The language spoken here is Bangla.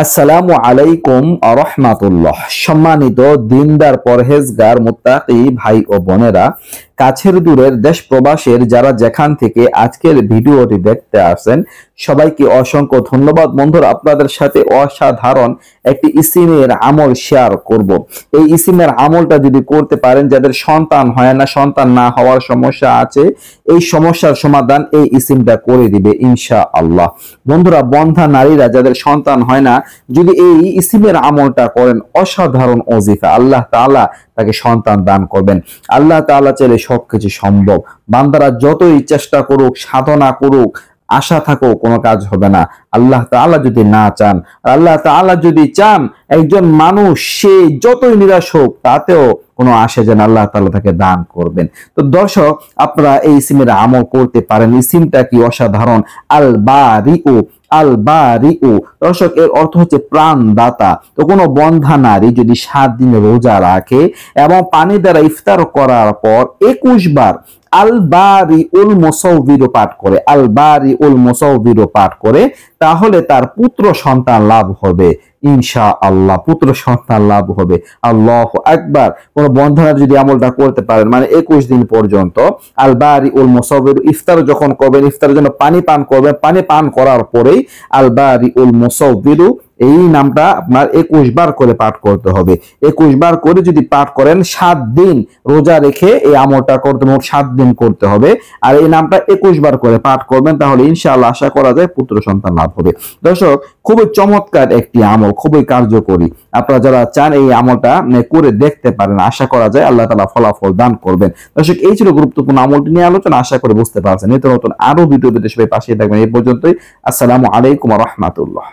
আসসালামু আলাইকুম আরহামাতুল্লাহ। সম্মানিত দিনদার পরহেজগার মুত্তাকি ভাই ও বোনেরা, কাছের দূরের দেশ প্রবাসের যারা যেখান থেকে আজকের ভিডিওটি দেখতে আসেন, সবাইকে অসংখ্য ধন্যবাদ। বন্ধুরা, আপনাদের সাথে অসাধারণ একটি ইসিমের আমল শেয়ার করব। এই ইসিমের আমলটা যদি করতে পারেন, যাদের সন্তান হয় না, সন্তান না হওয়ার সমস্যা আছে, এই সমস্যার সমাধান এই ইসিমটা করে দিবে ইনশাআল্লাহ। বন্ধুরা, বন্ধা নারীরা যাদের সন্তান হয় না, যদি এই ইসিমের আমলটা করেন, অসাধারণ ওজিফা, আল্লাহ তাআলা তাকে সন্তান দান করবেন। আল্লাহ তাআলা চাইলে সবকিছু সম্ভব। বান্দারা যতই চেষ্টা করুক, সাধনা করুক, আশা থাকো, কোনো কাজ হবে না আল্লাহ তাআলা যদি না চান। আল্লাহ তাআলা যদি চান, একজন মানুষ সে যতই নিরাশ হোক, তাতেও কোনো আসে যেন আল্লাহ তাআলা তাকে দান করবেন। তো দর্শক, আপনারা এই ইসিমের আমল করতে পারেন। ইসিমটা কি অসাধারণ! আল বারিউ, আল বারিউ। দর্শক, এর অর্থ হচ্ছে প্রাণদাতা। তো কোনো বন্ধা নারী যদি 7 দিন রোজা রাখে এবং পানি দ্বারা ইফতার করার পর 21 বার আল বারিউল মুসাউবির পাঠ করে, আল বারিউল মুসাউবির পাঠ করে, তাহলে তার পুত্র সন্তান লাভ হবে ইনশাআল্লাহ। পুত্র সন্তান লাভ হবে। আল্লাহু আকবার। কোন বন্ধনা যদি আমলটা করতে পারেন, মানে 21 দিন পর্যন্ত আল বারিউল মুসাউবির, ইফতার যখন করবেন, ইফতারের জন্য পানি পান করবেন, পানি পান করার পরেই আল বারিউল মুসাউবির এই নামটা আপনার 21 বার করে পাঠ করতে হবে। 21 বার করে যদি পাঠ করেন, 7 দিন রোজা রেখে এই আমলটা করতে, মোট 7 দিন করতে হবে। আর এই নামটা 21 বার করে পাঠ করবেন, তাহলে ইনশাআল্লাহ আশা করা যায় পুত্র সন্তান লাভ হবে। দর্শক, খুবই চমৎকার একটি আমল, খুবই কার্যকরী। আপনারা যারা চান এই আমলটা করে দেখতে পারেন, আশা করা যায় আল্লাহ তাআলা ফলাফল দান করবেন। দর্শক, এই ছিল গুরুত্বপূর্ণ আমলটি নিয়ে আলোচনা। আশা করে বুঝতে পারছেন। নিত্য নতুন আরো ভিডিও পেতে সবাই পাশে থাকবেন। এই পর্যন্তই। আসসালামু আলাইকুম ওয়া রাহমাতুল্লাহ।